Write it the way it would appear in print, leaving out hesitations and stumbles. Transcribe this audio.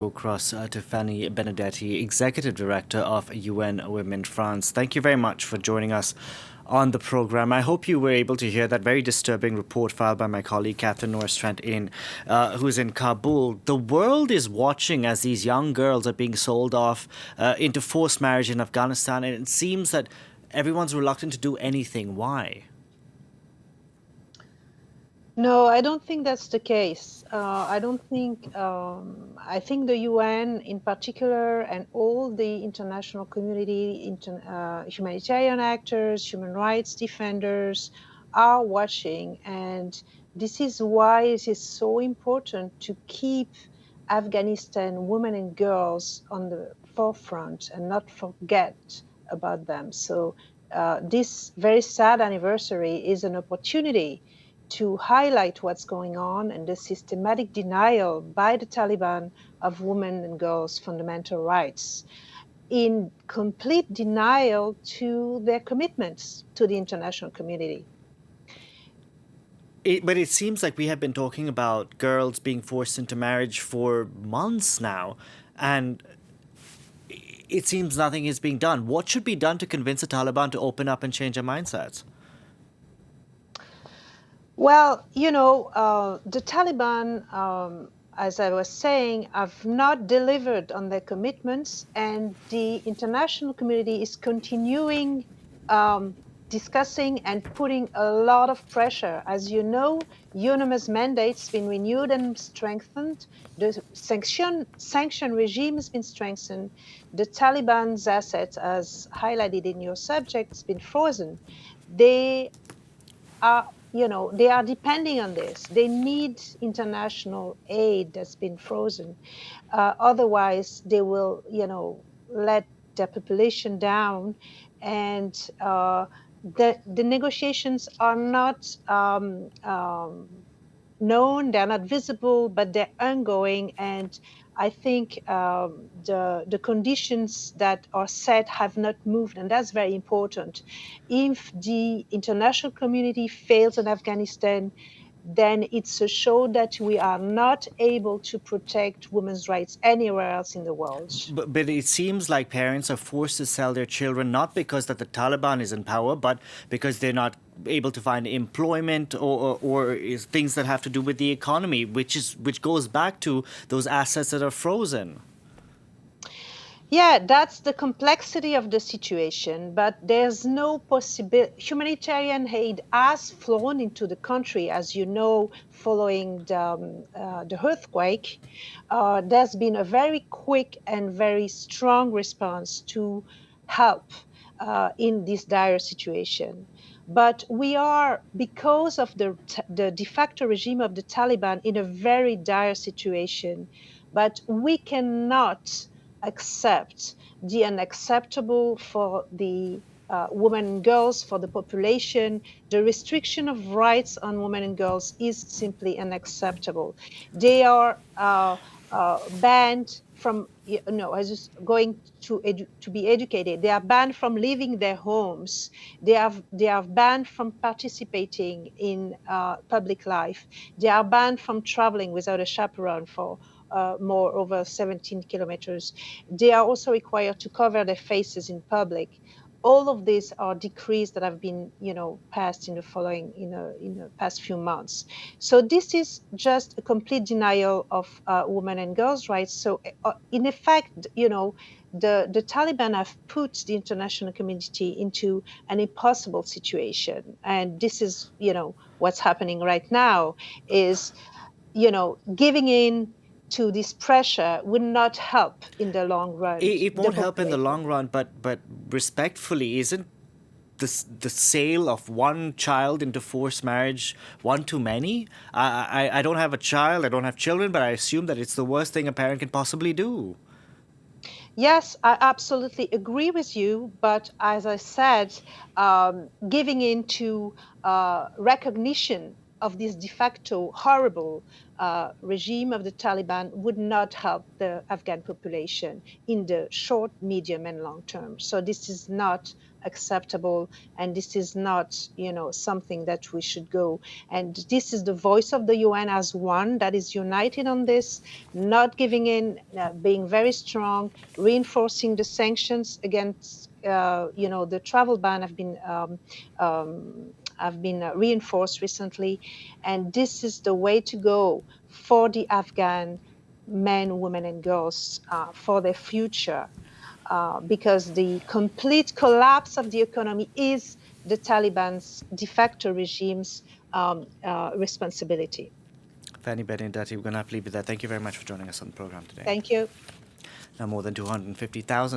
Across to Fanny Benedetti, Executive Director of UN Women France. Thank you very much for joining us on the program. I hope you were able to hear that very disturbing report filed by my colleague Catherine Norstrand who's in Kabul. The world is watching as these young girls are being sold off into forced marriage in Afghanistan, and it seems that everyone's reluctant to do anything. Why? No, I don't think that's the case. I don't think, I think the UN in particular and all the international community, humanitarian actors, human rights defenders are watching. And this is why it is so important to keep Afghanistan women and girls on the forefront and not forget about them. So this very sad anniversary is an opportunity to highlight what's going on and the systematic denial by the Taliban of women and girls' fundamental rights, in complete denial to their commitments to the international community. But it seems like we have been talking about girls being forced into marriage for months now, and it seems nothing is being done. What should be done to convince the Taliban to open up and change their mindsets? Well, the Taliban, as I was saying, have not delivered on their commitments, and the international community is continuing discussing and putting a lot of pressure. As you know, UNAMA's mandate's been renewed and strengthened. The sanction regime has been strengthened. The Taliban's assets, as highlighted in your subject, has been frozen. They are they are depending on this. They need international aid that's been frozen. Otherwise, they will, let their population down, and the negotiations are not known, they're not visible, but they're ongoing. And I think the conditions that are set have not moved, and that's very important. If the international community fails in Afghanistan, then it's a show that we are not able to protect women's rights anywhere else in the world. But it seems like parents are forced to sell their children not because that the Taliban is in power, but because they're not able to find employment or is things that have to do with the economy, which goes back to those assets that are frozen. Yeah, that's the complexity of the situation, but there's no possibility. Humanitarian aid has flown into the country, as you know, following the earthquake. There's been a very quick and very strong response to help in this dire situation. But we are, because of the de facto regime of the Taliban, in a very dire situation. But we cannot accept the unacceptable for the women and girls, for the population. The restriction of rights on women and girls is simply unacceptable. They are banned from, as going to be educated. They are banned from leaving their homes. They are banned from participating in public life. They are banned from traveling without a chaperone for more over 17 kilometers. They are also required to cover their faces in public. All of these are decrees that have been, passed in the past few months. So this is just a complete denial of women and girls' rights. So in effect, the Taliban have put the international community into an impossible situation. And this is, what's happening right now is, giving in to this pressure would not help in the long run It the won't help in the population. long run, but respectfully, isn't the sale of one child into forced marriage one too many? I don't have a child, I don't have children, but I assume that it's the worst thing a parent can possibly do. Yes, I absolutely agree with you. But as I said, giving in to recognition of this de facto horrible regime of the Taliban would not help the Afghan population in the short, medium, and long term. So this is not acceptable, and this is not, something that we should go. And this is the voice of the UN as one that is united on this, not giving in, being very strong, reinforcing the sanctions against, the travel ban have been reinforced recently, and this is the way to go for the Afghan men, women, and girls for their future. Because the complete collapse of the economy is the Taliban's de facto regime's responsibility. Fanny Benedetti, we're going to have to leave it there. Thank you very much for joining us on the program today. Thank you. Now, more than 250,000